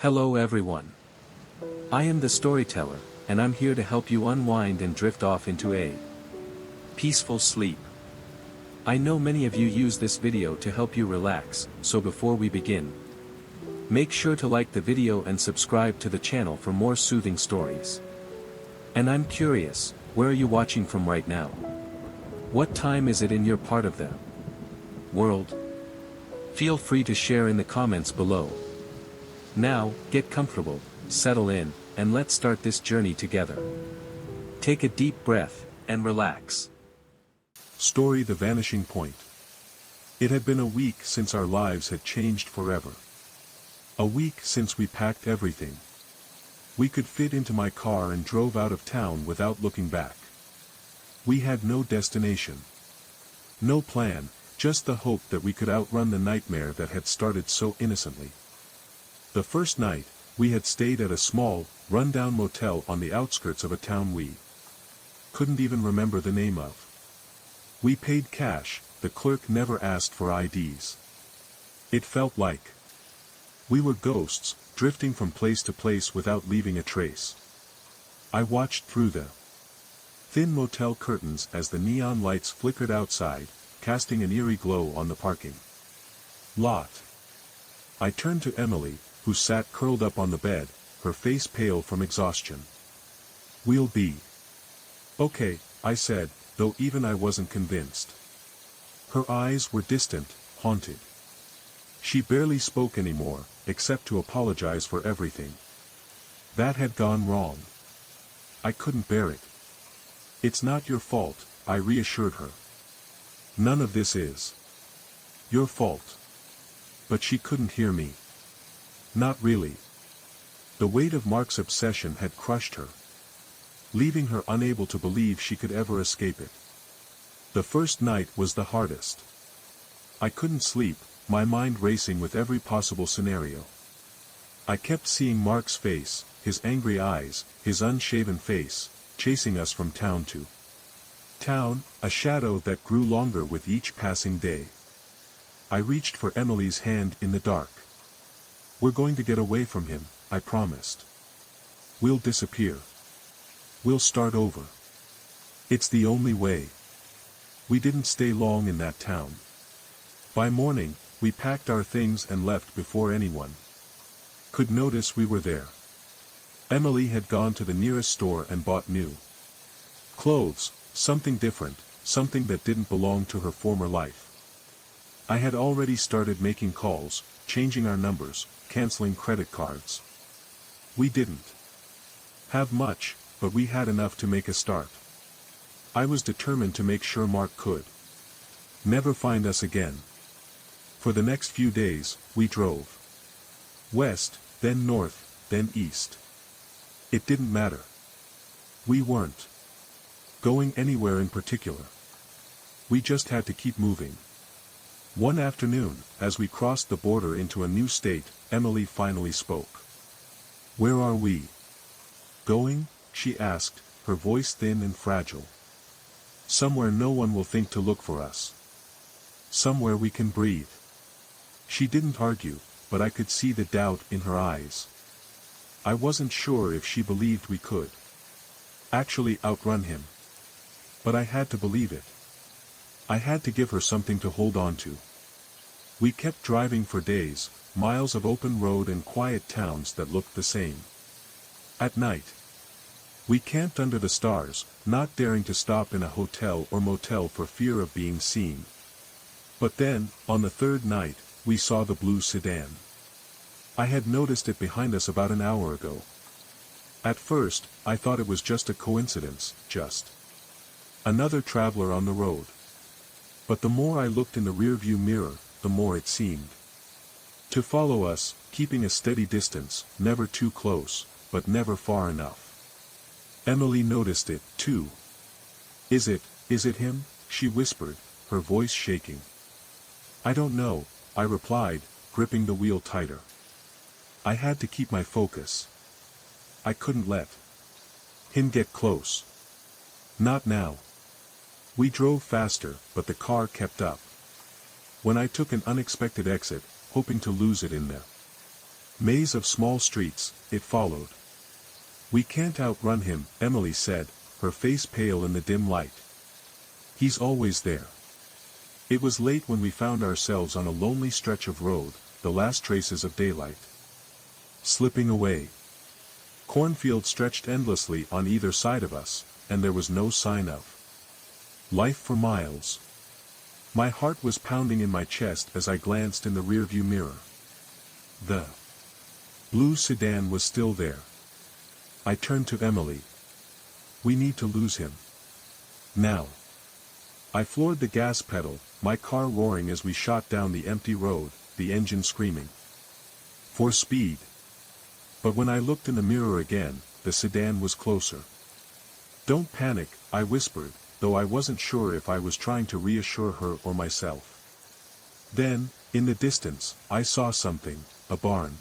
Hello everyone. I am the storyteller, and I'm here to help you unwind and drift off into a peaceful sleep. I know many of you use this video to help you relax, so before we begin, make sure to like the video and subscribe to the channel for more soothing stories. And I'm curious, where are you watching from right now? What time is it in your part of the world? Feel free to share in the comments below. Now, get comfortable, settle in, and let's start this journey together. Take a deep breath, and relax. Story: The Vanishing Point. It had been a week since our lives had changed forever. A week since we packed everything. We could fit into my car and drove out of town without looking back. We had no destination. No plan, just the hope that we could outrun the nightmare that had started so innocently. The first night, we had stayed at a small, run-down motel on the outskirts of a town we couldn't even remember the name of. We paid cash, the clerk never asked for IDs. It felt like we were ghosts, drifting from place to place without leaving a trace. I watched through the thin motel curtains as the neon lights flickered outside, casting an eerie glow on the parking lot. I turned to Emily, who sat curled up on the bed, her face pale from exhaustion. "We'll be okay," I said, though even I wasn't convinced. Her eyes were distant, haunted. She barely spoke anymore, except to apologize for everything that had gone wrong. I couldn't bear it. "It's not your fault," I reassured her. "None of this is your fault." But she couldn't hear me. Not really. The weight of Mark's obsession had crushed her, leaving her unable to believe she could ever escape it. The first night was the hardest. I couldn't sleep, my mind racing with every possible scenario. I kept seeing Mark's face, his angry eyes, his unshaven face, chasing us from town to town, a shadow that grew longer with each passing day. I reached for Emily's hand in the dark. "We're going to get away from him," I promised. "We'll disappear. We'll start over. It's the only way." We didn't stay long in that town. By morning, we packed our things and left before anyone could notice we were there. Emily had gone to the nearest store and bought new clothes, something different, something that didn't belong to her former life. I had already started making calls, changing our numbers, canceling credit cards. We didn't have much, but we had enough to make a start. I was determined to make sure Mark could never find us again. For the next few days, we drove west, then north, then east. It didn't matter. We weren't going anywhere in particular. We just had to keep moving. One afternoon, as we crossed the border into a new state, Emily finally spoke. "Where are we going?" she asked, her voice thin and fragile. "Somewhere no one will think to look for us. Somewhere we can breathe." She didn't argue, but I could see the doubt in her eyes. I wasn't sure if she believed we could actually outrun him. But I had to believe it. I had to give her something to hold on to. We kept driving for days, miles of open road and quiet towns that looked the same. At night, we camped under the stars, not daring to stop in a hotel or motel for fear of being seen. But then, on the third night, we saw the blue sedan. I had noticed it behind us about an hour ago. At first, I thought it was just a coincidence, just another traveler on the road. But the more I looked in the rearview mirror, the more it seemed to follow us, keeping a steady distance, never too close, but never far enough. Emily noticed it, too. Is it him?" she whispered, her voice shaking. "I don't know," I replied, gripping the wheel tighter. I had to keep my focus. I couldn't let him get close. Not now. We drove faster, but the car kept up. When I took an unexpected exit, hoping to lose it in the Maze of small streets, it followed. We can't outrun him, Emily said, her face pale in the dim light. He's always there. It was late when we found ourselves on a lonely stretch of road, the last traces of daylight slipping away. Cornfields stretched endlessly on either side of us, and there was no sign of life for miles. My heart was pounding in my chest as I glanced in the rearview mirror. The blue sedan was still there. I turned to Emily. We need to lose him. Now. I floored the gas pedal, my car roaring as we shot down the empty road, the engine screaming for speed. But when I looked in the mirror again, the sedan was closer. Don't panic, I whispered, though I wasn't sure if I was trying to reassure her or myself. Then, in the distance, I saw something, a barn.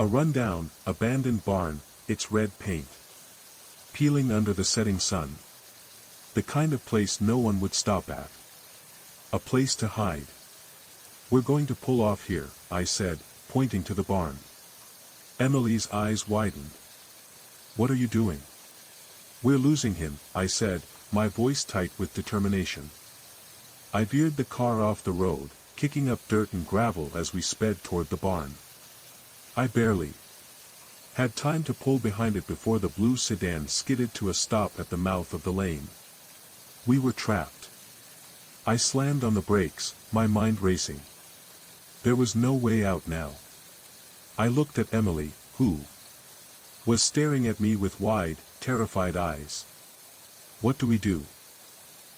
A run-down, abandoned barn, its red paint peeling under the setting sun. The kind of place no one would stop at. A place to hide. We're going to pull off here, I said, pointing to the barn. Emily's eyes widened. What are you doing? We're losing him, I said, my voice tight with determination. I veered the car off the road, kicking up dirt and gravel as we sped toward the barn. I barely had time to pull behind it before the blue sedan skidded to a stop at the mouth of the lane. We were trapped. I slammed on the brakes, my mind racing. There was no way out now. I looked at Emily, who was staring at me with wide, terrified eyes. What do we do?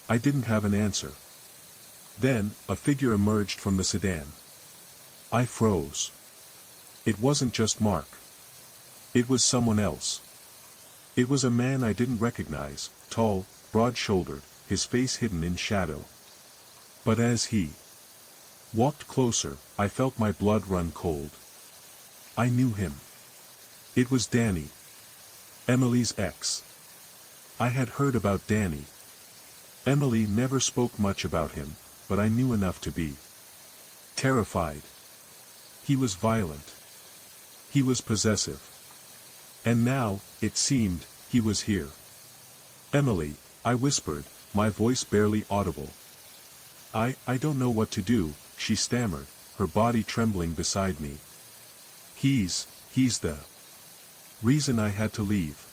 I didn't have an answer. Then, a figure emerged from the sedan. I froze. It wasn't just Mark. It was someone else. It was a man I didn't recognize, tall, broad-shouldered, his face hidden in shadow. But as he walked closer, I felt my blood run cold. I knew him. It was Danny. Emily's ex. I had heard about Danny. Emily never spoke much about him, but I knew enough to be terrified. He was violent. He was possessive. And now, it seemed, he was here. Emily, I whispered, my voice barely audible. I don't know what to do, she stammered, her body trembling beside me. He's the reason I had to leave.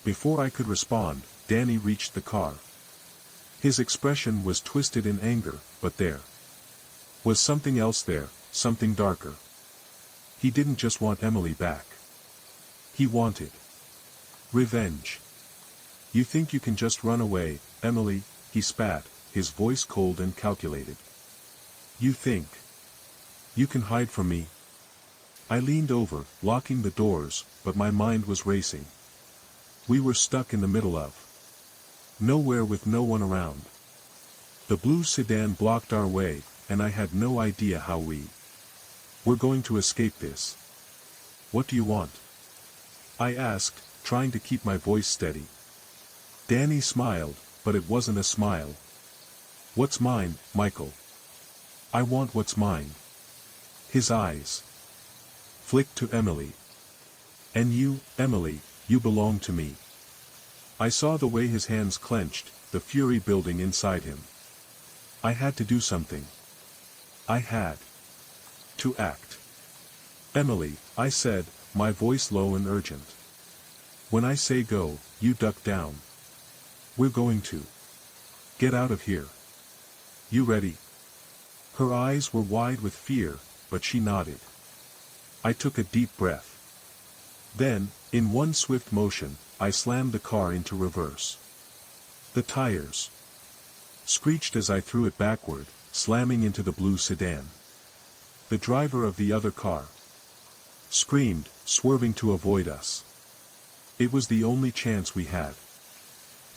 Before I could respond, Danny reached the car. His expression was twisted in anger, but there was something else there, something darker. He didn't just want Emily back. He wanted revenge. You think you can just run away, Emily, he spat, his voice cold and calculated. You think you can hide from me? I leaned over, locking the doors, but my mind was racing. We were stuck in the middle of nowhere with no one around. The blue sedan blocked our way, and I had no idea how we were going to escape this. What do you want? I asked, trying to keep my voice steady. Danny smiled, but it wasn't a smile. What's mine, Michael? I want what's mine. His eyes flicked to Emily. And you, Emily, you belong to me. I saw the way his hands clenched, the fury building inside him. I had to do something. I had to act. Emily, I said, my voice low and urgent. When I say go, you duck down. We're going to get out of here. You ready? Her eyes were wide with fear, but she nodded. I took a deep breath. Then, in one swift motion, I slammed the car into reverse. The tires screeched as I threw it backward, slamming into the blue sedan. The driver of the other car screamed, swerving to avoid us. It was the only chance we had.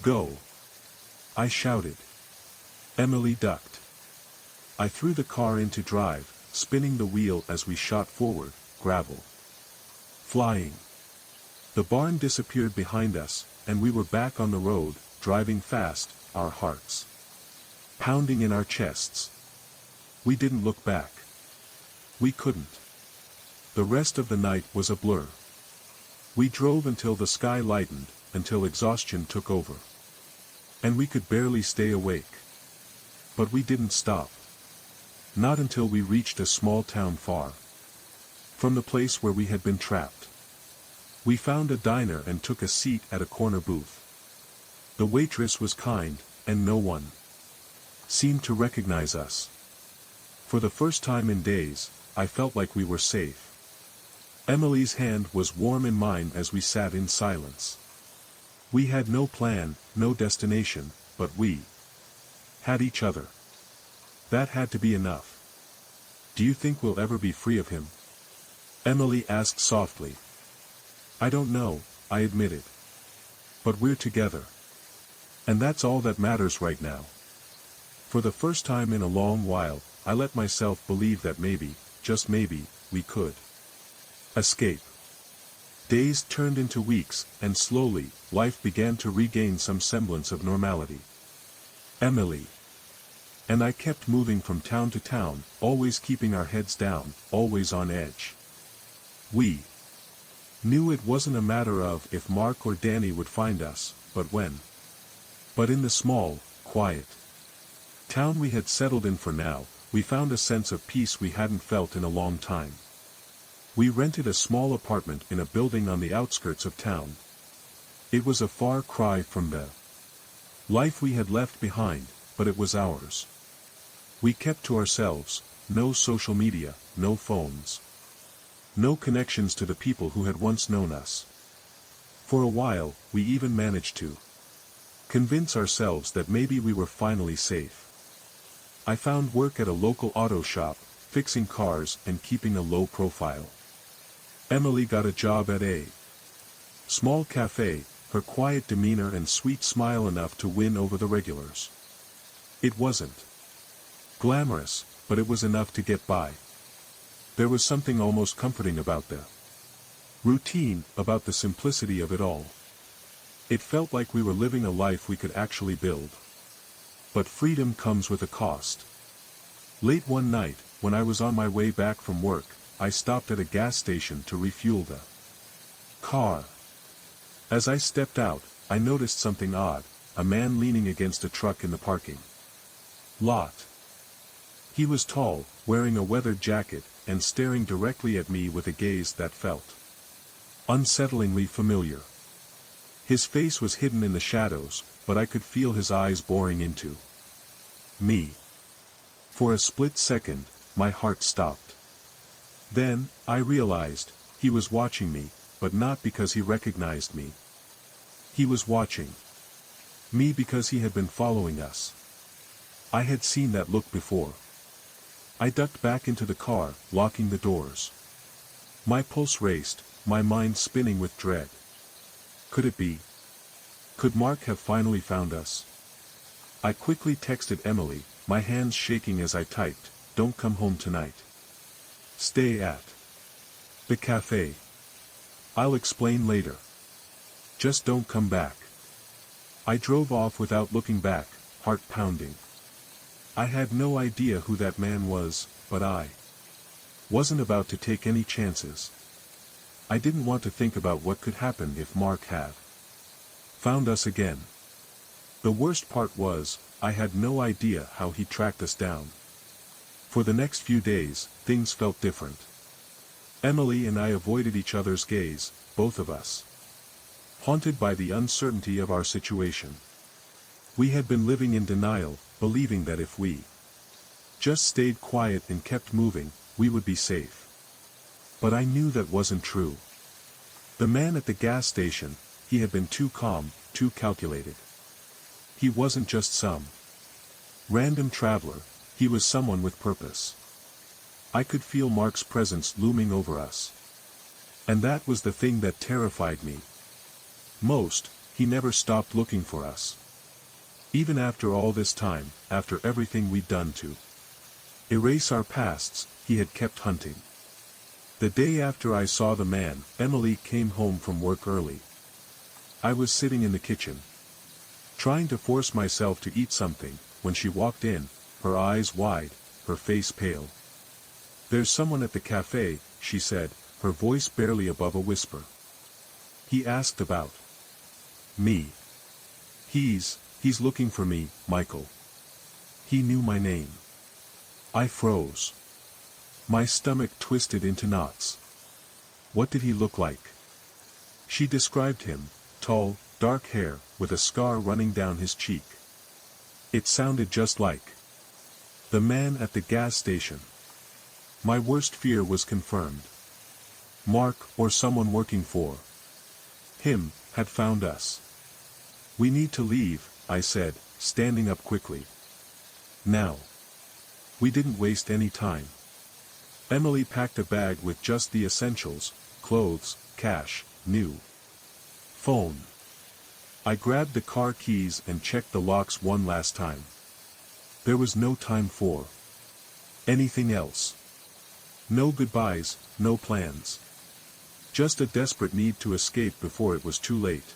Go! I shouted. Emily ducked. I threw the car into drive, spinning the wheel as we shot forward, gravel flying. The barn disappeared behind us, and we were back on the road, driving fast, our hearts pounding in our chests. We didn't look back. We couldn't. The rest of the night was a blur. We drove until the sky lightened, until exhaustion took over. And we could barely stay awake. But we didn't stop. Not until we reached a small town far from the place where we had been trapped. We found a diner and took a seat at a corner booth. The waitress was kind, and no one seemed to recognize us. For the first time in days, I felt like we were safe. Emily's hand was warm in mine as we sat in silence. We had no plan, no destination, but we had each other. That had to be enough. Do you think we'll ever be free of him? Emily asked softly. I don't know, I admitted. But we're together. And that's all that matters right now. For the first time in a long while, I let myself believe that maybe, just maybe, we could escape. Days turned into weeks, and slowly, life began to regain some semblance of normality. Emily and I kept moving from town to town, always keeping our heads down, always on edge. We knew it wasn't a matter of if Mark or Danny would find us, but when. But in the small, quiet town we had settled in for now, we found a sense of peace we hadn't felt in a long time. We rented a small apartment in a building on the outskirts of town. It was a far cry from the life we had left behind, but it was ours. We kept to ourselves, no social media, no phones. No connections to the people who had once known us. For a while, we even managed to convince ourselves that maybe we were finally safe. I found work at a local auto shop, fixing cars and keeping a low profile. Emily got a job at a small cafe, her quiet demeanor and sweet smile enough to win over the regulars. It wasn't glamorous, but it was enough to get by. There was something almost comforting about the routine, about the simplicity of it all. It felt like we were living a life we could actually build. But freedom comes with a cost. Late one night, when I was on my way back from work, I stopped at a gas station to refuel the car. As I stepped out, I noticed something odd, a man leaning against a truck in the parking lot. He was tall, wearing a weathered jacket, and staring directly at me with a gaze that felt unsettlingly familiar. His face was hidden in the shadows, but I could feel his eyes boring into me. For a split second, my heart stopped. Then, I realized, he was watching me, but not because he recognized me. He was watching me because he had been following us. I had seen that look before. I ducked back into the car, locking the doors. My pulse raced, my mind spinning with dread. Could it be? Could Mark have finally found us? I quickly texted Emily, my hands shaking as I typed, "Don't come home tonight. Stay at the cafe. I'll explain later. Just don't come back." I drove off without looking back, heart pounding. I had no idea who that man was, but I wasn't about to take any chances. I didn't want to think about what could happen if Mark had found us again. The worst part was, I had no idea how he tracked us down. For the next few days, things felt different. Emily and I avoided each other's gaze, both of us haunted by the uncertainty of our situation. We had been living in denial, believing that if we just stayed quiet and kept moving, we would be safe. But I knew that wasn't true. The man at the gas station, he had been too calm, too calculated. He wasn't just some random traveler, he was someone with purpose. I could feel Mark's presence looming over us. And that was the thing that terrified me most. He never stopped looking for us. Even after all this time, after everything we'd done to erase our pasts, he had kept hunting. The day after I saw the man, Emily came home from work early. I was sitting in the kitchen, trying to force myself to eat something, when she walked in, her eyes wide, her face pale. "There's someone at the cafe," she said, her voice barely above a whisper. He asked about me. He's looking for me, Michael. He knew my name. I froze. My stomach twisted into knots. What did he look like? She described him, tall, dark hair, with a scar running down his cheek. It sounded just like the man at the gas station. My worst fear was confirmed. Mark, or someone working for him, had found us. We need to leave, I said, standing up quickly. Now. We didn't waste any time. Emily packed a bag with just the essentials: clothes, cash, new phone. I grabbed the car keys and checked the locks one last time. There was no time for anything else. No goodbyes, no plans. Just a desperate need to escape before it was too late.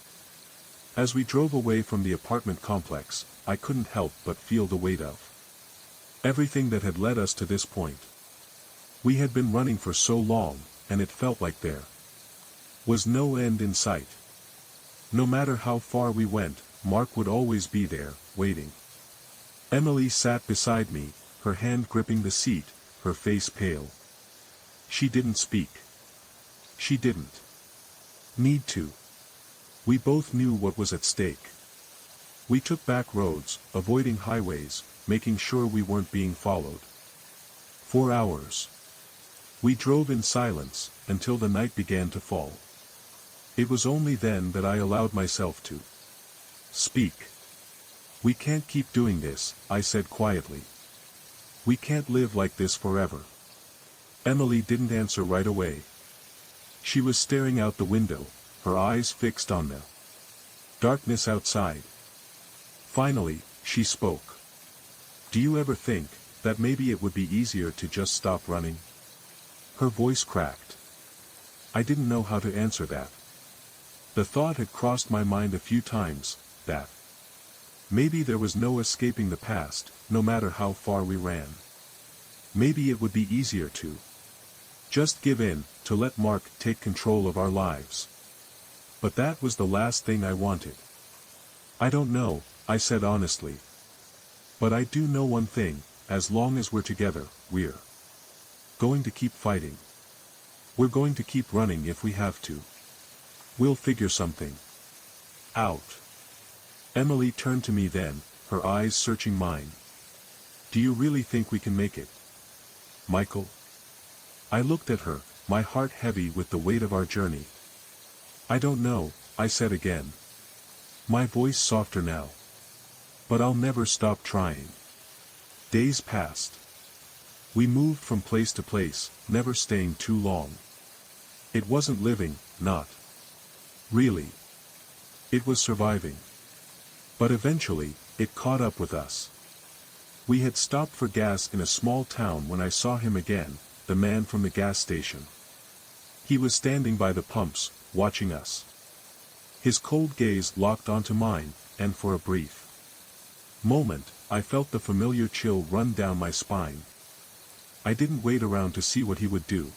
As we drove away from the apartment complex, I couldn't help but feel the weight of everything that had led us to this point. We had been running for so long, and it felt like there was no end in sight. No matter how far we went, Mark would always be there, waiting. Emily sat beside me, her hand gripping the seat, her face pale. She didn't speak. She didn't need to. We both knew what was at stake. We took back roads, avoiding highways, making sure we weren't being followed. 4 hours. We drove in silence, until the night began to fall. It was only then that I allowed myself to speak. We can't keep doing this, I said quietly. We can't live like this forever. Emily didn't answer right away. She was staring out the window, her eyes fixed on the darkness outside. Finally, she spoke. Do you ever think that maybe it would be easier to just stop running? Her voice cracked. I didn't know how to answer that. The thought had crossed my mind a few times, that maybe there was no escaping the past, no matter how far we ran. Maybe it would be easier to just give in, to let Mark take control of our lives. But that was the last thing I wanted. I don't know, I said honestly. But I do know one thing: as long as we're together, we're going to keep fighting. We're going to keep running if we have to. We'll figure something out. Emily turned to me then, her eyes searching mine. Do you really think we can make it, Michael? I looked at her, my heart heavy with the weight of our journey. I don't know, I said again. My voice softer now. But I'll never stop trying. Days passed. We moved from place to place, never staying too long. It wasn't living, not really. It was surviving. But eventually, it caught up with us. We had stopped for gas in a small town when I saw him again, the man from the gas station. He was standing by the pumps, watching us. His cold gaze locked onto mine, and for a brief moment, I felt the familiar chill run down my spine. I didn't wait around to see what he would do.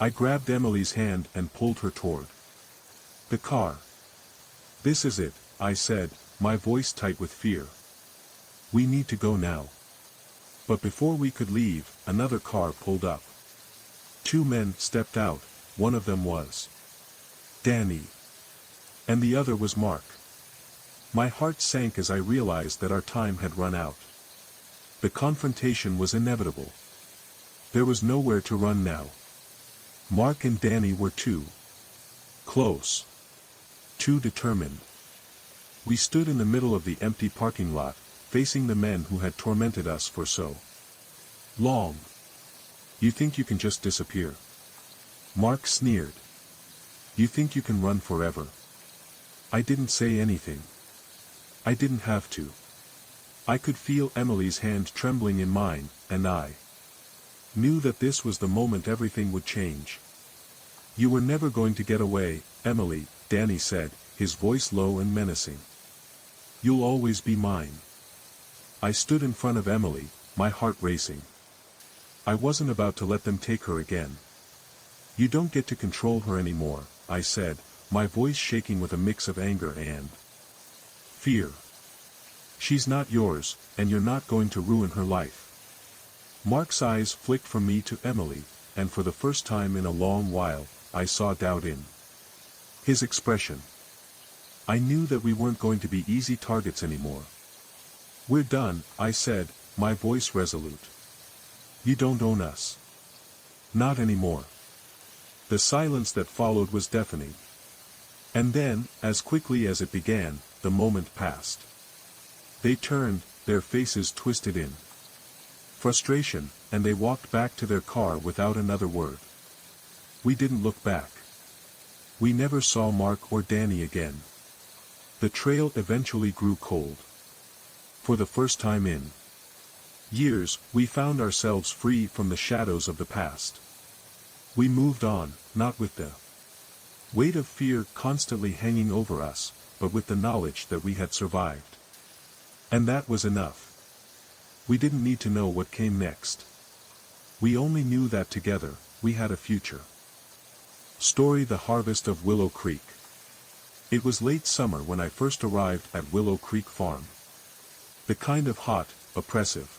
I grabbed Emily's hand and pulled her toward the car. This is it, I said, my voice tight with fear. We need to go now. But before we could leave, another car pulled up. 2 men stepped out, one of them was Danny. And the other was Mark. My heart sank as I realized that our time had run out. The confrontation was inevitable. There was nowhere to run now. Mark and Danny were too close. Too determined. We stood in the middle of the empty parking lot, facing the men who had tormented us for so long. You think you can just disappear? Mark sneered. You think you can run forever? I didn't say anything. I didn't have to. I could feel Emily's hand trembling in mine, and I knew that this was the moment everything would change. You were never going to get away, Emily, Danny said, his voice low and menacing. You'll always be mine. I stood in front of Emily, my heart racing. I wasn't about to let them take her again. You don't get to control her anymore, I said, my voice shaking with a mix of anger and fear. She's not yours, and you're not going to ruin her life. Mark's eyes flicked from me to Emily, and for the first time in a long while, I saw doubt in his expression. I knew that we weren't going to be easy targets anymore. We're done, I said, my voice resolute. You don't own us. Not anymore. The silence that followed was deafening. And then, as quickly as it began, the moment passed. They turned, their faces twisted in frustration, and they walked back to their car without another word. We didn't look back. We never saw Mark or Danny again. The trail eventually grew cold. For the first time in years, we found ourselves free from the shadows of the past. We moved on, not with the weight of fear constantly hanging over us, but with the knowledge that we had survived. And that was enough. We didn't need to know what came next. We only knew that together, we had a future. Story: The Harvest of Willow Creek. It was late summer when I first arrived at Willow Creek Farm. The kind of hot, oppressive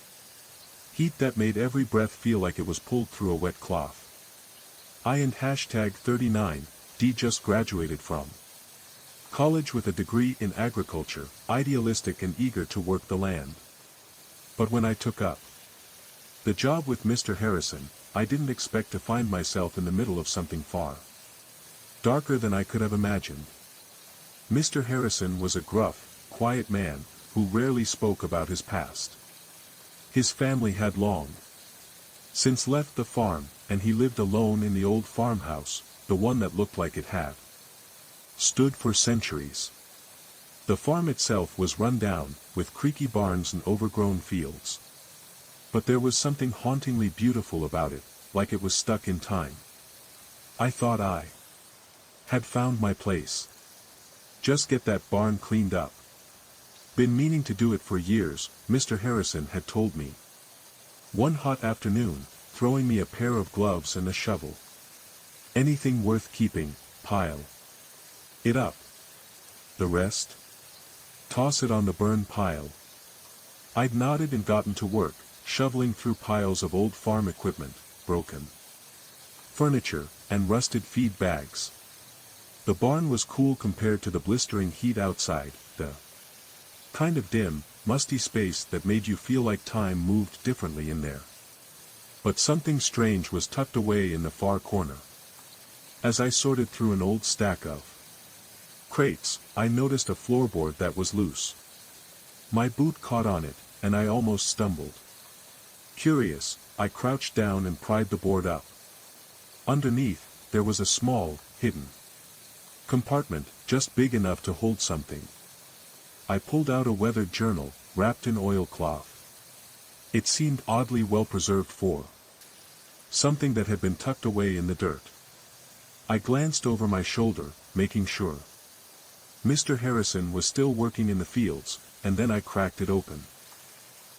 heat that made every breath feel like it was pulled through a wet cloth. I and #39D just graduated from college with a degree in agriculture, idealistic and eager to work the land. But when I took up the job with Mr. Harrison, I didn't expect to find myself in the middle of something far darker than I could have imagined. Mr. Harrison was a gruff, quiet man, who rarely spoke about his past. His family had long since left the farm, and he lived alone in the old farmhouse, the one that looked like it had stood for centuries. The farm itself was run down, with creaky barns and overgrown fields. But there was something hauntingly beautiful about it, like it was stuck in time. I thought I had found my place. Just get that barn cleaned up. Been meaning to do it for years, Mr. Harrison had told me. One hot afternoon, throwing me a pair of gloves and a shovel. Anything worth keeping, pile it up. The rest? Toss it on the burn pile. I'd nodded and gotten to work, shoveling through piles of old farm equipment, broken furniture, and rusted feed bags. The barn was cool compared to the blistering heat outside, the kind of dim, musty space that made you feel like time moved differently in there. But something strange was tucked away in the far corner. As I sorted through an old stack of crates, I noticed a floorboard that was loose. My boot caught on it, and I almost stumbled. Curious, I crouched down and pried the board up. Underneath, there was a small, hidden compartment, just big enough to hold something. I pulled out a weathered journal, wrapped in oilcloth. It seemed oddly well preserved for something that had been tucked away in the dirt. I glanced over my shoulder, making sure Mr. Harrison was still working in the fields, and then I cracked it open.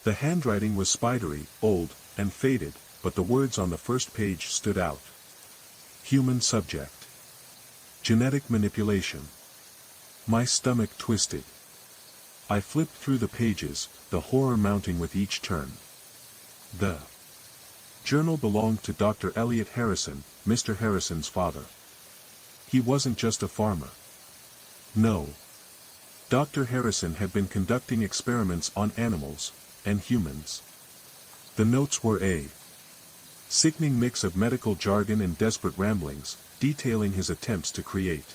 The handwriting was spidery, old, and faded, but the words on the first page stood out. Human subject. Genetic manipulation. My stomach twisted. I flipped through the pages, the horror mounting with each turn. The journal belonged to Dr. Elliot Harrison, Mr. Harrison's father. He wasn't just a farmer. No. Dr. Harrison had been conducting experiments on animals, and humans. The notes were a sickening mix of medical jargon and desperate ramblings, detailing his attempts to create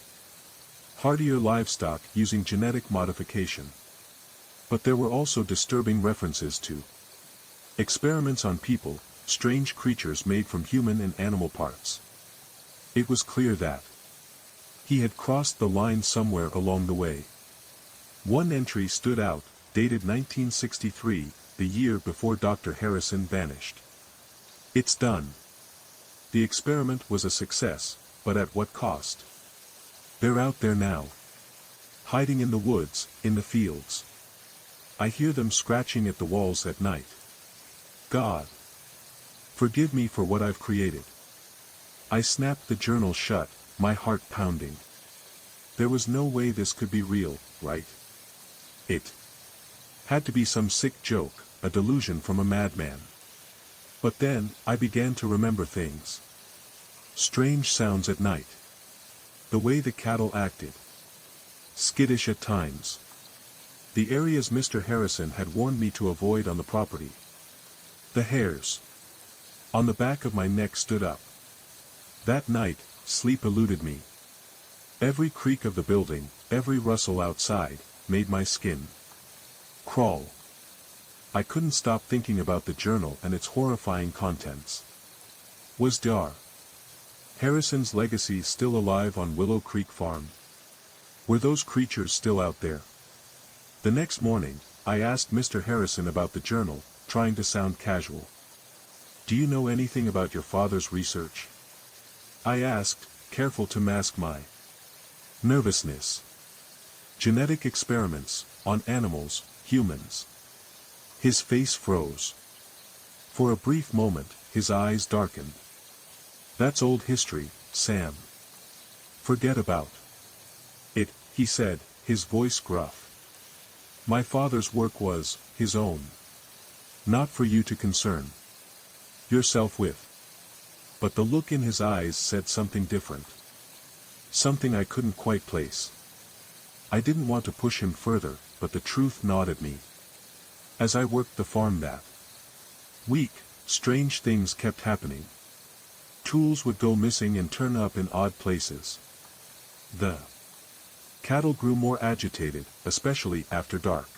hardier livestock using genetic modification. But there were also disturbing references to experiments on people, strange creatures made from human and animal parts. It was clear that he had crossed the line somewhere along the way. One entry stood out, dated 1963, the year before Dr. Harrison vanished. It's done. The experiment was a success, but at what cost? They're out there now. Hiding in the woods, in the fields. I hear them scratching at the walls at night. God, forgive me for what I've created. I snapped the journal shut, my heart pounding. There was no way this could be real, right? It had to be some sick joke, a delusion from a madman. But then, I began to remember things. Strange sounds at night. The way the cattle acted. Skittish at times. The areas Mr. Harrison had warned me to avoid on the property. The hairs on the back of my neck stood up. That night, sleep eluded me. Every creak of the building, every rustle outside, made my skin crawl. I couldn't stop thinking about the journal and its horrifying contents. Was Dr. Harrison's legacy still alive on Willow Creek Farm? Were those creatures still out there? The next morning, I asked Mr. Harrison about the journal, trying to sound casual. "Do you know anything about your father's research?" I asked, careful to mask my nervousness. "Genetic experiments, on animals, humans." His face froze. For a brief moment, his eyes darkened. "That's old history, Sam. Forget about it," he said, his voice gruff. "My father's work was his own. Not for you to concern yourself with." But the look in his eyes said something different. Something I couldn't quite place. I didn't want to push him further, but the truth gnawed at me. As I worked the farm that week, strange things kept happening. Tools would go missing and turn up in odd places. The cattle grew more agitated, especially after dark.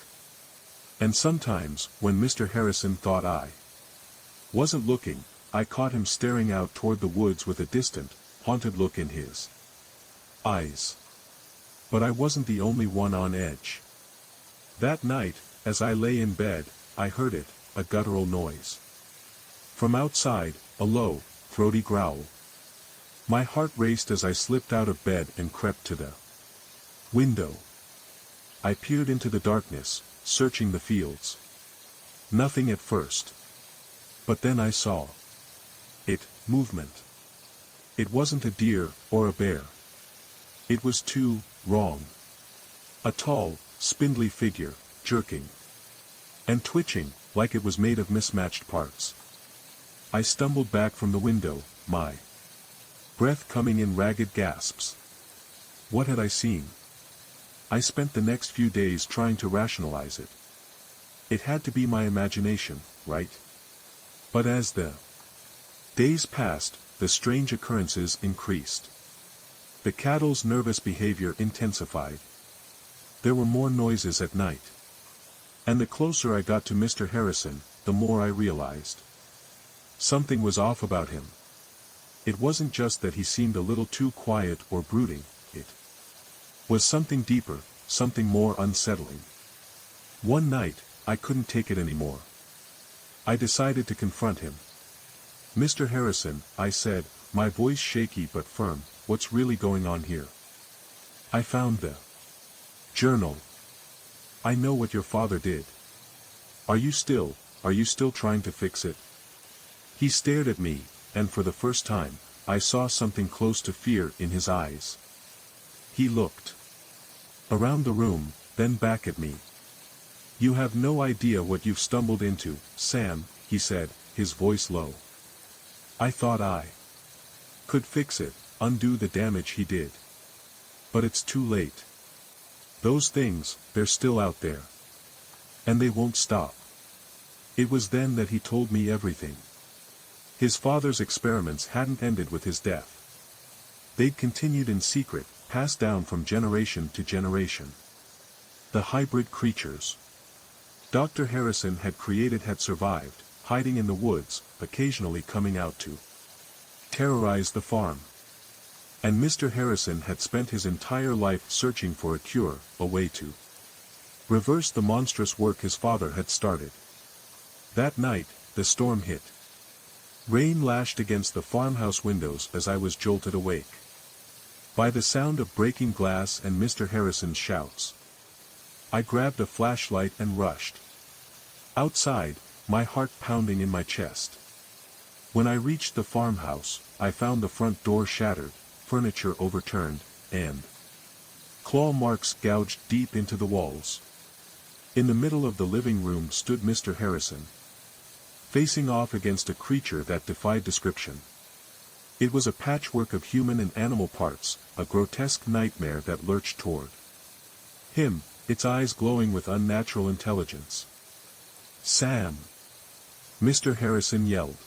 And sometimes, when Mr. Harrison thought I wasn't looking, I caught him staring out toward the woods with a distant, haunted look in his eyes. But I wasn't the only one on edge. That night, as I lay in bed, I heard it, a guttural noise. From outside, a low, throaty growl. My heart raced as I slipped out of bed and crept to the window. I peered into the darkness, searching the fields. Nothing at first. But then I saw it, movement. It wasn't a deer, or a bear. It was too wrong. A tall, spindly figure, jerking and twitching, like it was made of mismatched parts. I stumbled back from the window, my breath coming in ragged gasps. What had I seen? I spent the next few days trying to rationalize it. It had to be my imagination, right? But as the days passed, the strange occurrences increased. The cattle's nervous behavior intensified. There were more noises at night. And the closer I got to Mr. Harrison, the more I realized something was off about him. It wasn't just that he seemed a little too quiet or brooding, it was something deeper, something more unsettling. One night, I couldn't take it anymore. I decided to confront him. "Mr. Harrison," I said, my voice shaky but firm, "what's really going on here? I found the journal. I know what your father did. Are you still trying to fix it?" He stared at me, and for the first time, I saw something close to fear in his eyes. He looked around the room, then back at me. "You have no idea what you've stumbled into, Sam," he said, his voice low. "I thought I could fix it, undo the damage he did. But it's too late. Those things, they're still out there. And they won't stop." It was then that he told me everything. His father's experiments hadn't ended with his death. They'd continued in secret, passed down from generation to generation. The hybrid creatures Dr. Harrison had created had survived, hiding in the woods, occasionally coming out to terrorize the farm. And Mr. Harrison had spent his entire life searching for a cure, a way to reverse the monstrous work his father had started. That night, the storm hit. Rain lashed against the farmhouse windows as I was jolted awake by the sound of breaking glass and Mr. Harrison's shouts. I grabbed a flashlight and rushed outside, my heart pounding in my chest. When I reached the farmhouse, I found the front door shattered, furniture overturned, and claw marks gouged deep into the walls. In the middle of the living room stood Mr. Harrison, facing off against a creature that defied description. It was a patchwork of human and animal parts, a grotesque nightmare that lurched toward him, its eyes glowing with unnatural intelligence. "Sam!" Mr. Harrison yelled.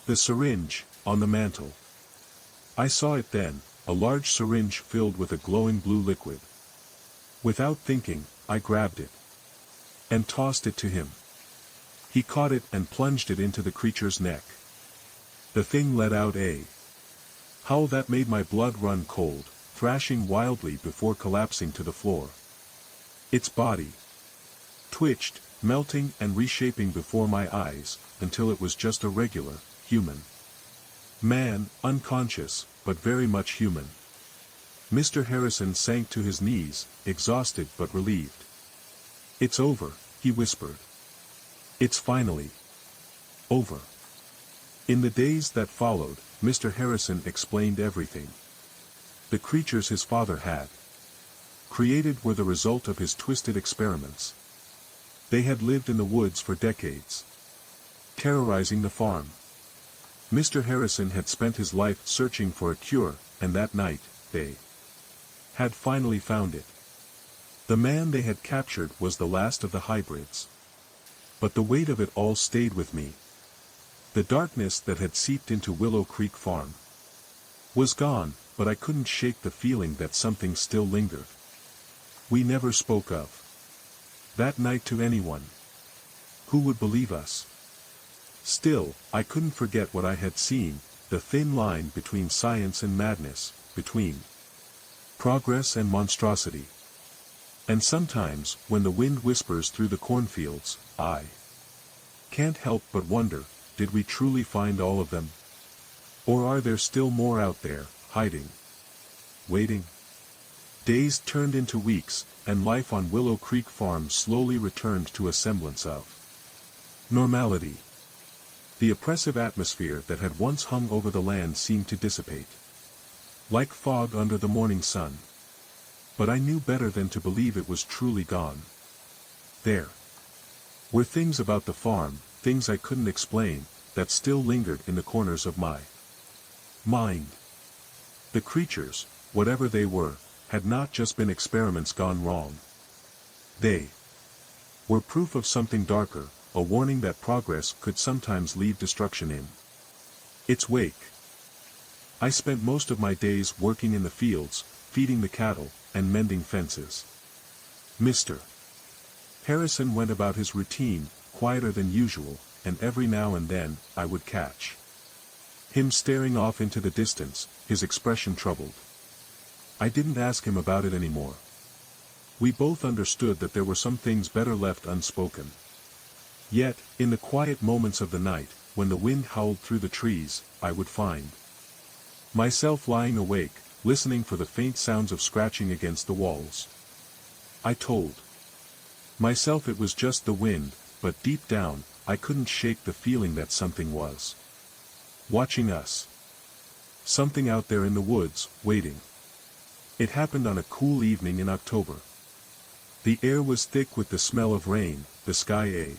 The syringe, on the mantel. I saw it then, a large syringe filled with a glowing blue liquid. Without thinking, I grabbed it and tossed it to him. He caught it and plunged it into the creature's neck. The thing let out a howl that made my blood run cold, thrashing wildly before collapsing to the floor. Its body twitched, melting and reshaping before my eyes, until it was just a regular, human man, unconscious, but very much human. Mr. Harrison sank to his knees, exhausted but relieved. "It's over," he whispered. "It's finally over." In the days that followed, Mr. Harrison explained everything. The creatures his father had created were the result of his twisted experiments. They had lived in the woods for decades, terrorizing the farm. Mr. Harrison had spent his life searching for a cure, and that night, they had finally found it. The man they had captured was the last of the hybrids. But the weight of it all stayed with me. The darkness that had seeped into Willow Creek Farm was gone, but I couldn't shake the feeling that something still lingered. We never spoke of that night to anyone. Who would believe us? Still, I couldn't forget what I had seen, the thin line between science and madness, between progress and monstrosity. And sometimes, when the wind whispers through the cornfields, I can't help but wonder, did we truly find all of them? Or are there still more out there, hiding, waiting? Days turned into weeks, and life on Willow Creek Farm slowly returned to a semblance of normality. The oppressive atmosphere that had once hung over the land seemed to dissipate, like fog under the morning sun. But I knew better than to believe it was truly gone. There were things about the farm, things I couldn't explain, that still lingered in the corners of my mind. The creatures, whatever they were, had not just been experiments gone wrong. They were proof of something darker, a warning that progress could sometimes leave destruction in its wake. I spent most of my days working in the fields, feeding the cattle, and mending fences. Mr. Harrison went about his routine, quieter than usual, and every now and then, I would catch him staring off into the distance, his expression troubled. I didn't ask him about it anymore. We both understood that there were some things better left unspoken. Yet, in the quiet moments of the night, when the wind howled through the trees, I would find myself lying awake, listening for the faint sounds of scratching against the walls. I told myself it was just the wind, but deep down, I couldn't shake the feeling that something was watching us. Something out there in the woods, waiting. It happened on a cool evening in October. The air was thick with the smell of rain, the sky a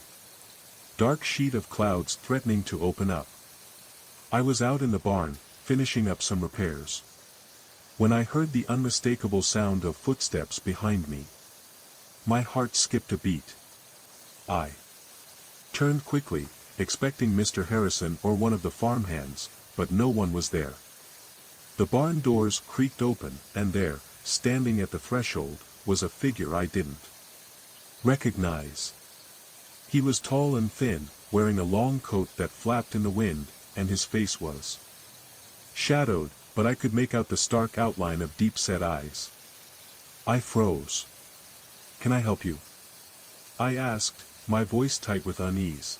dark sheet of clouds threatening to open up. I was out in the barn, finishing up some repairs, when I heard the unmistakable sound of footsteps behind me. My heart skipped a beat. I turned quickly, expecting Mr. Harrison or one of the farmhands, but no one was there. The barn doors creaked open, and there, standing at the threshold, was a figure I didn't recognize. He was tall and thin, wearing a long coat that flapped in the wind, and his face was shadowed, but I could make out the stark outline of deep-set eyes. I froze. "Can I help you?" I asked, my voice tight with unease.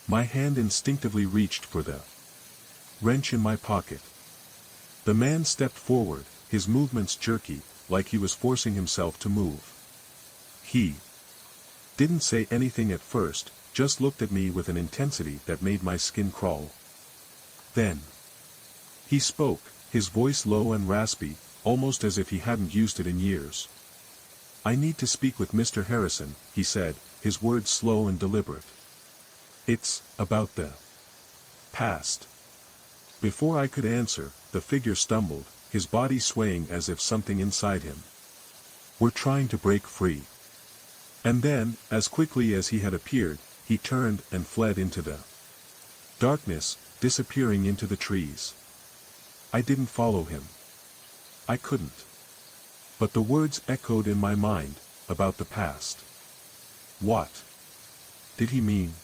My hand instinctively reached for the wrench in my pocket. The man stepped forward, his movements jerky, like he was forcing himself to move. He didn't say anything at first, just looked at me with an intensity that made my skin crawl. Then he spoke, his voice low and raspy, almost as if he hadn't used it in years. "I need to speak with Mr. Harrison," he said, his words slow and deliberate. "It's about the past." Before I could answer, the figure stumbled, his body swaying as if something inside him were trying to break free. And then, as quickly as he had appeared, he turned and fled into the darkness, disappearing into the trees. I didn't follow him. I couldn't. But the words echoed in my mind, about the past. What did he mean?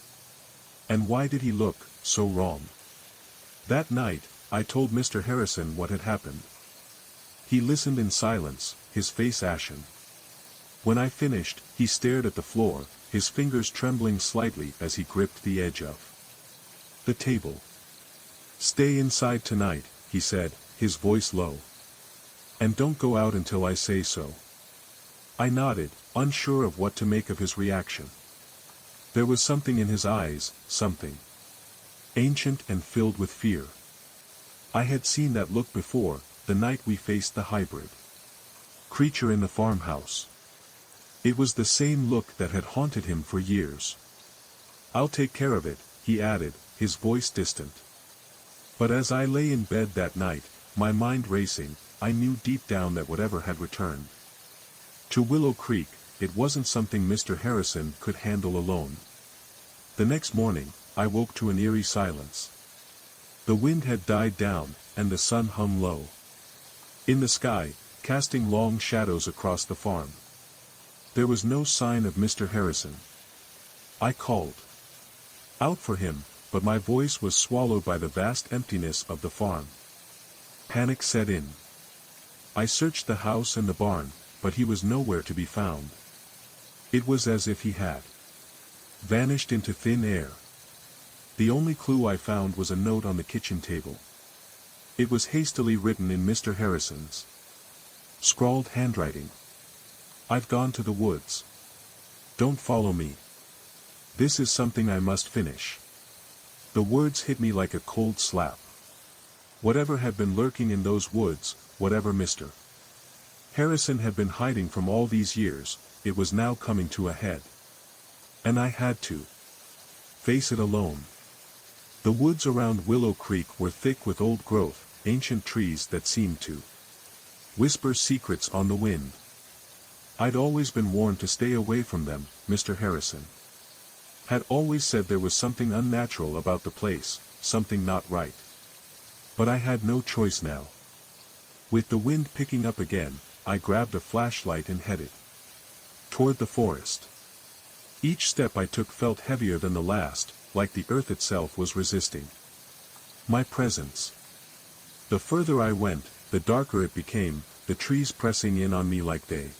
And why did he look so wrong? That night, I told Mr. Harrison what had happened. He listened in silence, his face ashen. When I finished, he stared at the floor, his fingers trembling slightly as he gripped the edge of the table. "Stay inside tonight," he said, his voice low. "And don't go out until I say so." I nodded, unsure of what to make of his reaction. There was something in his eyes, something ancient and filled with fear. I had seen that look before, the night we faced the hybrid creature in the farmhouse. It was the same look that had haunted him for years. "I'll take care of it," he added, his voice distant. But as I lay in bed that night, my mind racing, I knew deep down that whatever had returned to Willow Creek, it wasn't something Mr. Harrison could handle alone. The next morning, I woke to an eerie silence. The wind had died down, and the sun hung low in the sky, casting long shadows across the farm. There was no sign of Mr. Harrison. I called out for him, but my voice was swallowed by the vast emptiness of the farm. Panic set in. I searched the house and the barn, but he was nowhere to be found. It was as if he had vanished into thin air. The only clue I found was a note on the kitchen table. It was hastily written in Mr. Harrison's scrawled handwriting. "I've gone to the woods. Don't follow me. This is something I must finish." The words hit me like a cold slap. Whatever had been lurking in those woods, whatever Mr. Harrison had been hiding from all these years, it was now coming to a head. And I had to face it alone. The woods around Willow Creek were thick with old growth, ancient trees that seemed to whisper secrets on the wind. I'd always been warned to stay away from them, Mr. Harrison had always said there was something unnatural about the place, something not right. But I had no choice now. With the wind picking up again, I grabbed a flashlight and headed toward the forest. Each step I took felt heavier than the last, like the earth itself was resisting my presence. The further I went, the darker it became, the trees pressing in on me like they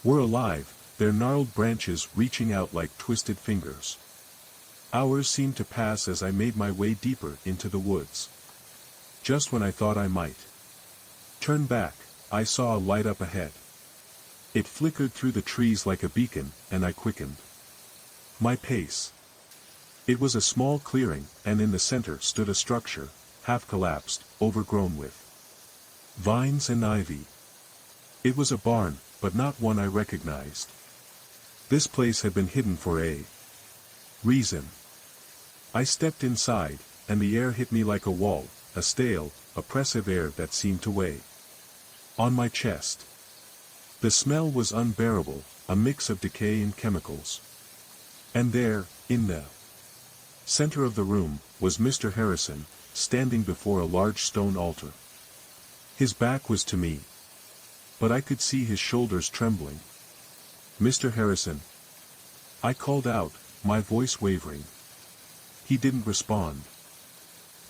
were alive, their gnarled branches reaching out like twisted fingers. Hours seemed to pass as I made my way deeper into the woods. Just when I thought I might turn back, I saw a light up ahead. It flickered through the trees like a beacon, and I quickened my pace. It was a small clearing, and in the center stood a structure, half collapsed, overgrown with vines and ivy. It was a barn, but not one I recognized. This place had been hidden for a reason. I stepped inside, and the air hit me like a wall, a stale, oppressive air that seemed to weigh on my chest. The smell was unbearable, a mix of decay and chemicals. And there, in the center of the room, was Mr. Harrison, standing before a large stone altar. His back was to me, but I could see his shoulders trembling. "Mr. Harrison," I called out, my voice wavering. He didn't respond.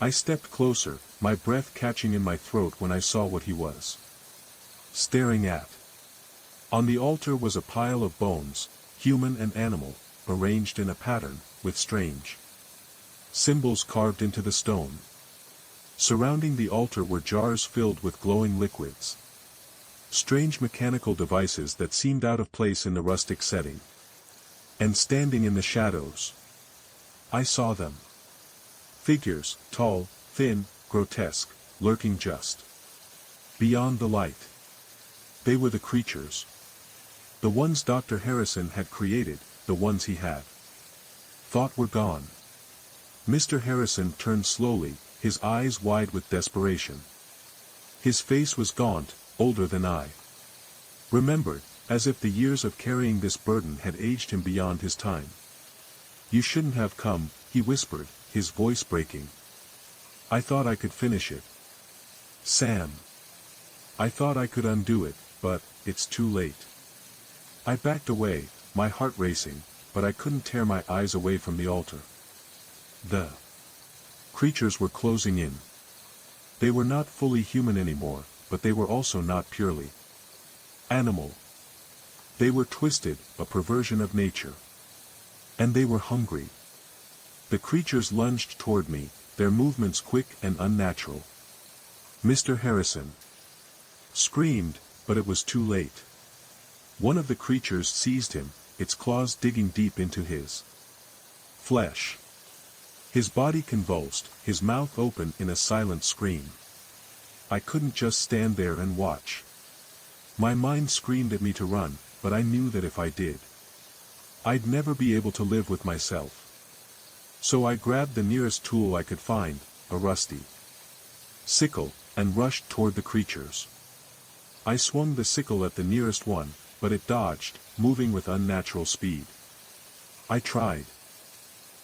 I stepped closer, my breath catching in my throat when I saw what he was staring at. On the altar was a pile of bones, human and animal, arranged in a pattern, with strange symbols carved into the stone. Surrounding the altar were jars filled with glowing liquids. Strange mechanical devices that seemed out of place in the rustic setting. And standing in the shadows, I saw them. Figures, tall, thin, grotesque, lurking just beyond the light. They were the creatures. The ones Dr. Harrison had created, the ones he had thought were gone. Mr. Harrison turned slowly, his eyes wide with desperation. His face was gaunt, older than I remembered, as if the years of carrying this burden had aged him beyond his time. "You shouldn't have come," he whispered, his voice breaking. "I thought I could finish it. Sam. I thought I could undo it, but it's too late." I backed away, my heart racing, but I couldn't tear my eyes away from the altar. The creatures were closing in. They were not fully human anymore, but they were also not purely animal. They were twisted, a perversion of nature. And they were hungry. The creatures lunged toward me, their movements quick and unnatural. Mr. Harrison screamed, but it was too late. One of the creatures seized him, its claws digging deep into his flesh. His body convulsed, his mouth open in a silent scream. I couldn't just stand there and watch. My mind screamed at me to run, but I knew that if I did, I'd never be able to live with myself. So I grabbed the nearest tool I could find, a rusty sickle, and rushed toward the creatures. I swung the sickle at the nearest one, but it dodged, moving with unnatural speed. I tried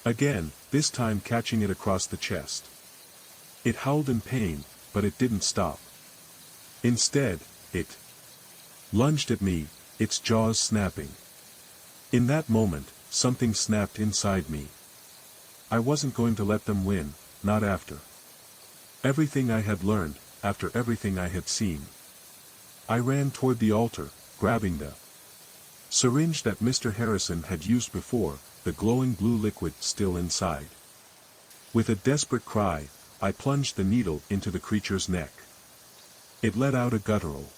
again, this time catching it across the chest. It howled in pain, but it didn't stop. Instead, it lunged at me, its jaws snapping. In that moment, something snapped inside me. I wasn't going to let them win, not after everything I had learned, after everything I had seen. I ran toward the altar, grabbing the syringe that Mr. Harrison had used before, the glowing blue liquid still inside. With a desperate cry, I plunged the needle into the creature's neck. It let out a guttural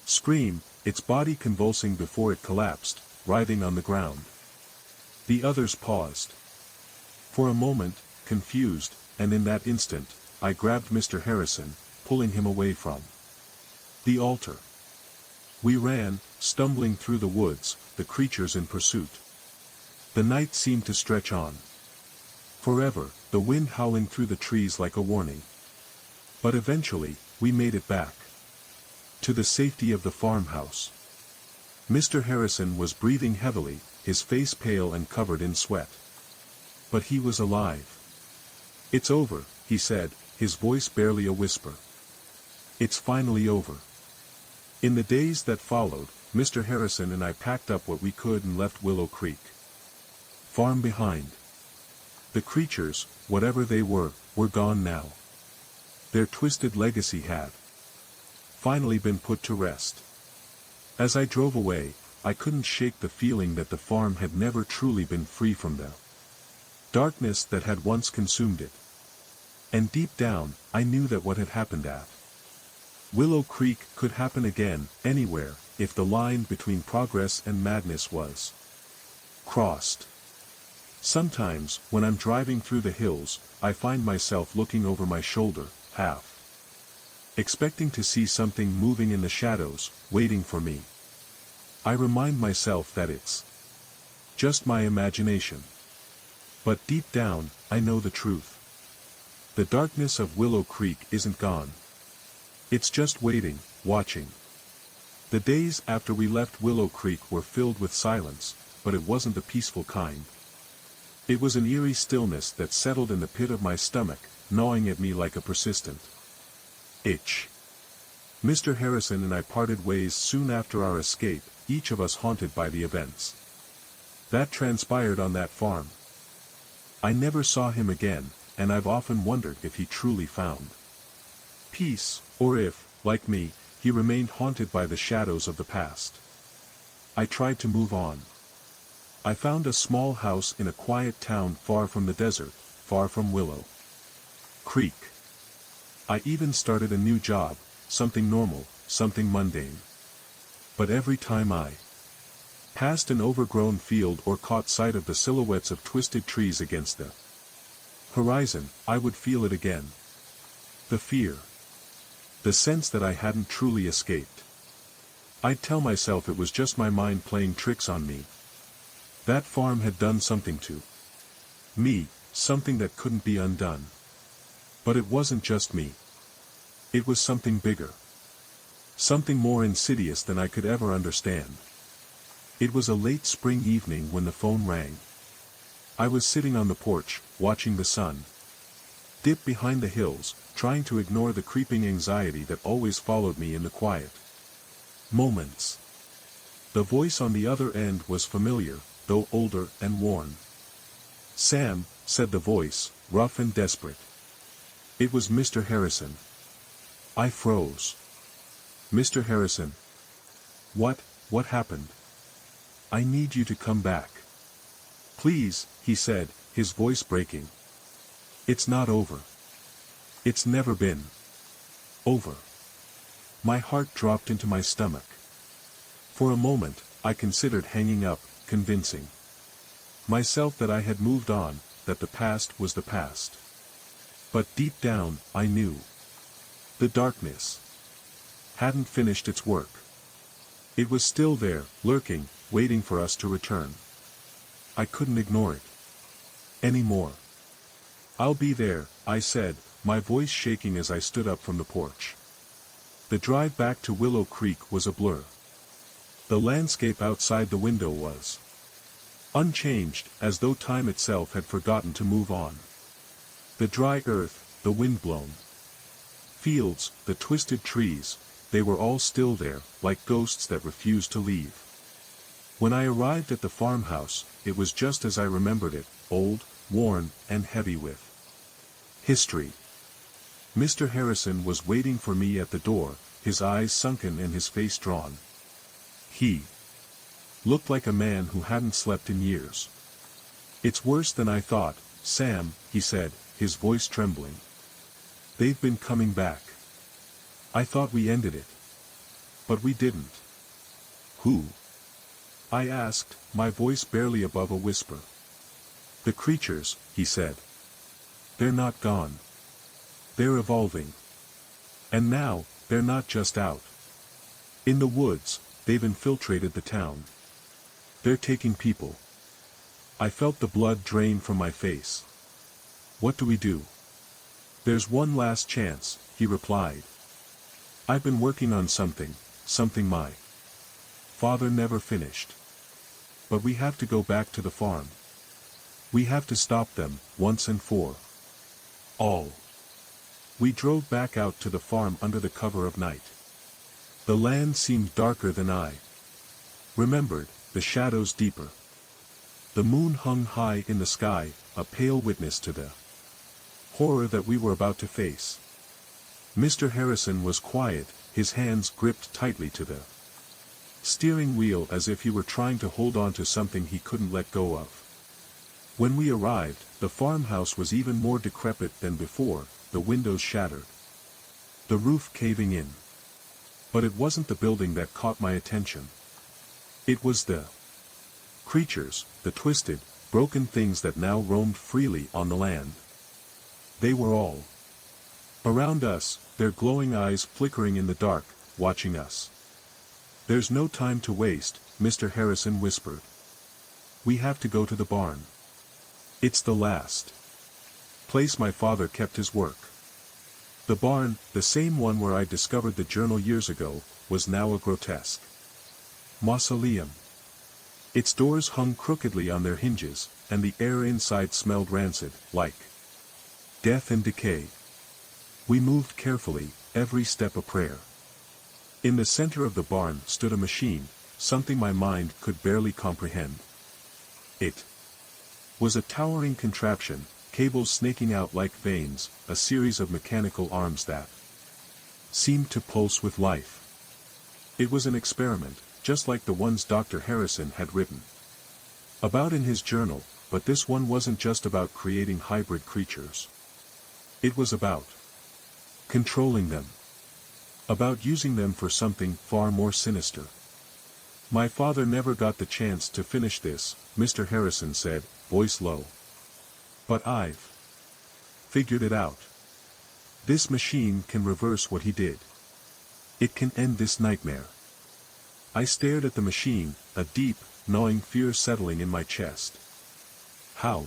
scream, its body convulsing before it collapsed, writhing on the ground. The others paused for a moment, confused, and in that instant, I grabbed Mr. Harrison, pulling him away from the altar. We ran, stumbling through the woods, the creatures in pursuit. The night seemed to stretch on forever, the wind howling through the trees like a warning. But eventually, we made it back to the safety of the farmhouse. Mr. Harrison was breathing heavily, his face pale and covered in sweat. But he was alive. "It's over," he said, his voice barely a whisper. "It's finally over." In the days that followed, Mr. Harrison and I packed up what we could and left Willow Creek farm behind. The creatures, whatever they were gone now. Their twisted legacy had finally been put to rest. As I drove away, I couldn't shake the feeling that the farm had never truly been free from the darkness that had once consumed it. And deep down, I knew that what had happened at Willow Creek could happen again, anywhere, if the line between progress and madness was crossed. Sometimes, when I'm driving through the hills, I find myself looking over my shoulder, half expecting to see something moving in the shadows, waiting for me. I remind myself that it's just my imagination. But deep down, I know the truth. The darkness of Willow Creek isn't gone. It's just waiting, watching. The days after we left Willow Creek were filled with silence, but it wasn't the peaceful kind. It was an eerie stillness that settled in the pit of my stomach, gnawing at me like a persistent itch. Mr. Harrison and I parted ways soon after our escape, each of us haunted by the events that transpired on that farm. I never saw him again, and I've often wondered if he truly found peace, or if, like me, he remained haunted by the shadows of the past. I tried to move on. I found a small house in a quiet town far from the desert, far from Willow Creek. I even started a new job, something normal, something mundane. But every time I passed an overgrown field or caught sight of the silhouettes of twisted trees against the horizon, I would feel it again. The fear. The sense that I hadn't truly escaped. I'd tell myself it was just my mind playing tricks on me. That farm had done something to me, something that couldn't be undone. But it wasn't just me. It was something bigger. Something more insidious than I could ever understand. It was a late spring evening when the phone rang. I was sitting on the porch, watching the sun dip behind the hills, trying to ignore the creeping anxiety that always followed me in the quiet moments. The voice on the other end was familiar, though older and worn. "Sam," said the voice, rough and desperate. It was Mr. Harrison. I froze. "Mr. Harrison. What happened? I need you to come back. Please," he said, his voice breaking. "It's not over. It's never been over." My heart dropped into my stomach. For a moment, I considered hanging up, convincing myself that I had moved on, that the past was the past. But deep down, I knew. The darkness hadn't finished its work. It was still there, lurking, waiting for us to return. I couldn't ignore it anymore. "I'll be there," I said, my voice shaking as I stood up from the porch. The drive back to Willow Creek was a blur. The landscape outside the window was unchanged, as though time itself had forgotten to move on. The dry earth, the wind-blown fields, the twisted trees, they were all still there, like ghosts that refused to leave. When I arrived at the farmhouse, it was just as I remembered it, old, worn, and heavy with history. Mr. Harrison was waiting for me at the door, his eyes sunken and his face drawn. He looked like a man who hadn't slept in years. "It's worse than I thought, Sam," he said, his voice trembling. "They've been coming back. I thought we ended it. But we didn't." "Who?" I asked, my voice barely above a whisper. "The creatures," he said. "They're not gone. They're evolving. And now, they're not just out in the woods, they've infiltrated the town. They're taking people." I felt the blood drain from my face. "What do we do?" "There's one last chance," he replied. "I've been working on something my father never finished. But we have to go back to the farm. We have to stop them, once and for all." We drove back out to the farm under the cover of night. The land seemed darker than I remembered, the shadows deeper. The moon hung high in the sky, a pale witness to the horror that we were about to face. Mr. Harrison was quiet, his hands gripped tightly to the steering wheel as if he were trying to hold on to something he couldn't let go of. When we arrived, the farmhouse was even more decrepit than before, the windows shattered, the roof caving in. But it wasn't the building that caught my attention. It was the creatures, the twisted, broken things that now roamed freely on the land. They were all around us, their glowing eyes flickering in the dark, watching us. "There's no time to waste," Mr. Harrison whispered. "We have to go to the barn. It's the last place my father kept his work." The barn, the same one where I discovered the journal years ago, was now a grotesque mausoleum. Its doors hung crookedly on their hinges, and the air inside smelled rancid, like death and decay. We moved carefully, every step a prayer. In the center of the barn stood a machine, something my mind could barely comprehend. It was a towering contraption, cables snaking out like veins, a series of mechanical arms that seemed to pulse with life. It was an experiment, just like the ones Dr. Harrison had written about in his journal, but this one wasn't just about creating hybrid creatures. It was about controlling them. About using them for something far more sinister. "My father never got the chance to finish this," Mr. Harrison said, voice low. "But I've Figured it out. This machine can reverse what he did. It can end this nightmare. I stared at the machine, a deep, gnawing fear settling in my chest. How?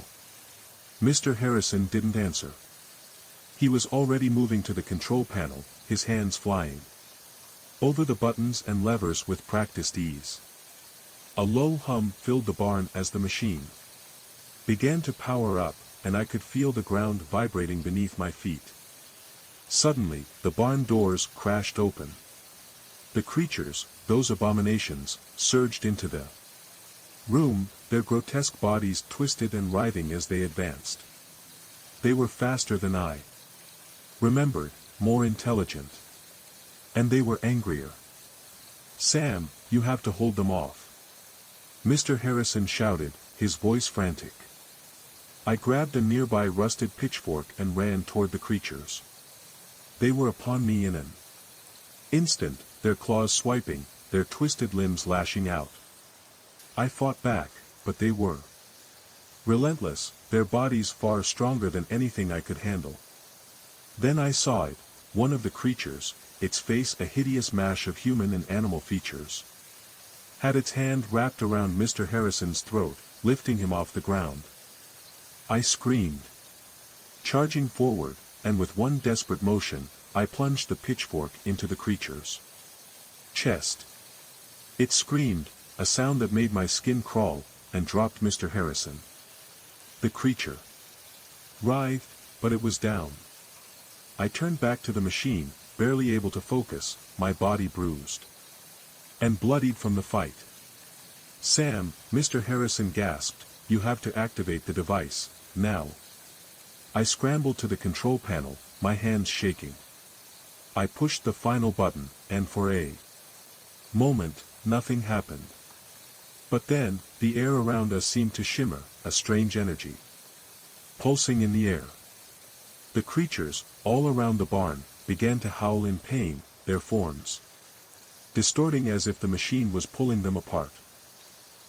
Mr. Harrison didn't answer. He was already moving to the control panel, his hands flying over the buttons and levers with practiced ease. A low hum filled the barn as the machine began to power up, and I could feel the ground vibrating beneath my feet. Suddenly, the barn doors crashed open. The creatures, those abominations, surged into the room, their grotesque bodies twisted and writhing as they advanced. They were faster than I remembered, more intelligent. And they were angrier. "Sam, you have to hold them off," Mr. Harrison shouted, his voice frantic. I grabbed a nearby rusted pitchfork and ran toward the creatures. They were upon me in an instant, their claws swiping, their twisted limbs lashing out. I fought back, but they were relentless, their bodies far stronger than anything I could handle. Then I saw it, one of the creatures, its face a hideous mash of human and animal features, had its hand wrapped around Mr. Harrison's throat, lifting him off the ground. I screamed. Charging forward, and with one desperate motion, I plunged the pitchfork into the creature's chest. It screamed, a sound that made my skin crawl, and dropped Mr. Harrison. The creature writhed, but it was down. I turned back to the machine, barely able to focus, my body bruised and bloodied from the fight. "Sam," Mr. Harrison gasped, "you have to activate the device, now." I scrambled to the control panel, my hands shaking. I pushed the final button, and for a moment, nothing happened. But then, the air around us seemed to shimmer, a strange energy pulsing in the air. The creatures, all around the barn, began to howl in pain, their forms distorting as if the machine was pulling them apart.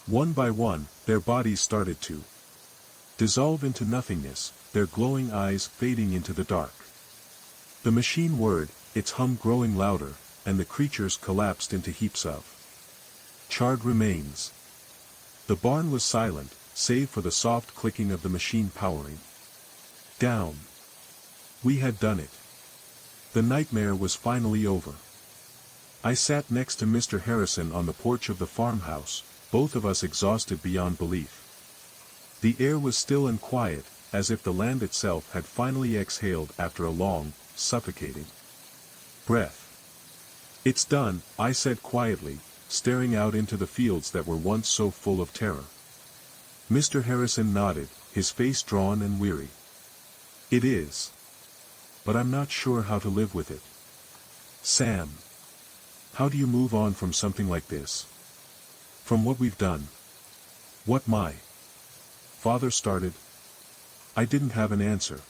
One by one, their bodies started to dissolve into nothingness, their glowing eyes fading into the dark. The machine whirred, its hum growing louder, and the creatures collapsed into heaps of charred remains. The barn was silent, save for the soft clicking of the machine powering down. We had done it. The nightmare was finally over. I sat next to Mr. Harrison on the porch of the farmhouse, both of us exhausted beyond belief. The air was still and quiet, as if the land itself had finally exhaled after a long, suffocating breath. "It's done," I said quietly, staring out into the fields that were once so full of terror. Mr. Harrison nodded, his face drawn and weary. "It is. But I'm not sure how to live with it. Sam. How do you move on from something like this? From what we've done? What my father started?" I didn't have an answer.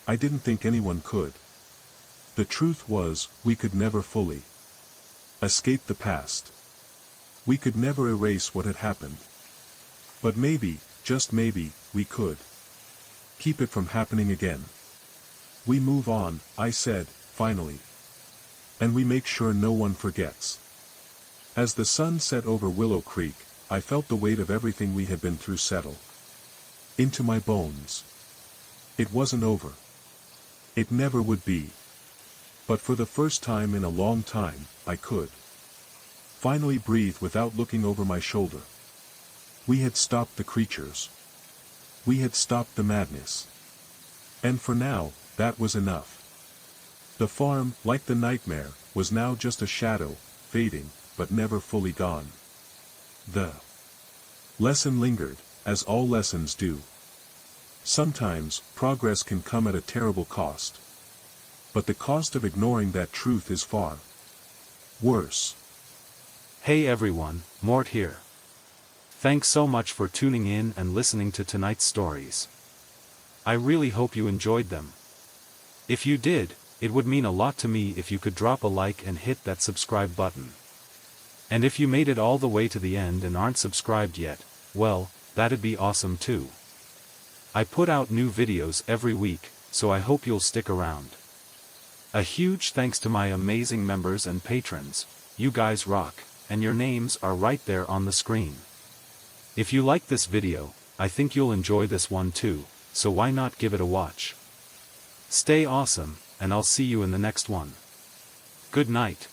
I didn't think anyone could. The truth was, we could never fully escape the past. We could never erase what had happened. But maybe, just maybe, we could keep it from happening again. "We move on," I said, finally. "And we make sure no one forgets." As the sun set over Willow Creek, I felt the weight of everything we had been through settle into my bones. It wasn't over. It never would be. But for the first time in a long time, I could finally breathe without looking over my shoulder. We had stopped the creatures. We had stopped the madness. And for now, that was enough. The farm, like the nightmare, was now just a shadow, fading, but never fully gone. The lesson lingered, as all lessons do. Sometimes, progress can come at a terrible cost. But the cost of ignoring that truth is far worse. Hey everyone, Mort here. Thanks so much for tuning in and listening to tonight's stories. I really hope you enjoyed them. If you did, it would mean a lot to me if you could drop a like and hit that subscribe button. And if you made it all the way to the end and aren't subscribed yet, well, that'd be awesome too. I put out new videos every week, so I hope you'll stick around. A huge thanks to my amazing members and patrons, you guys rock, and your names are right there on the screen. If you like this video, I think you'll enjoy this one too, so why not give it a watch? Stay awesome, and I'll see you in the next one. Good night.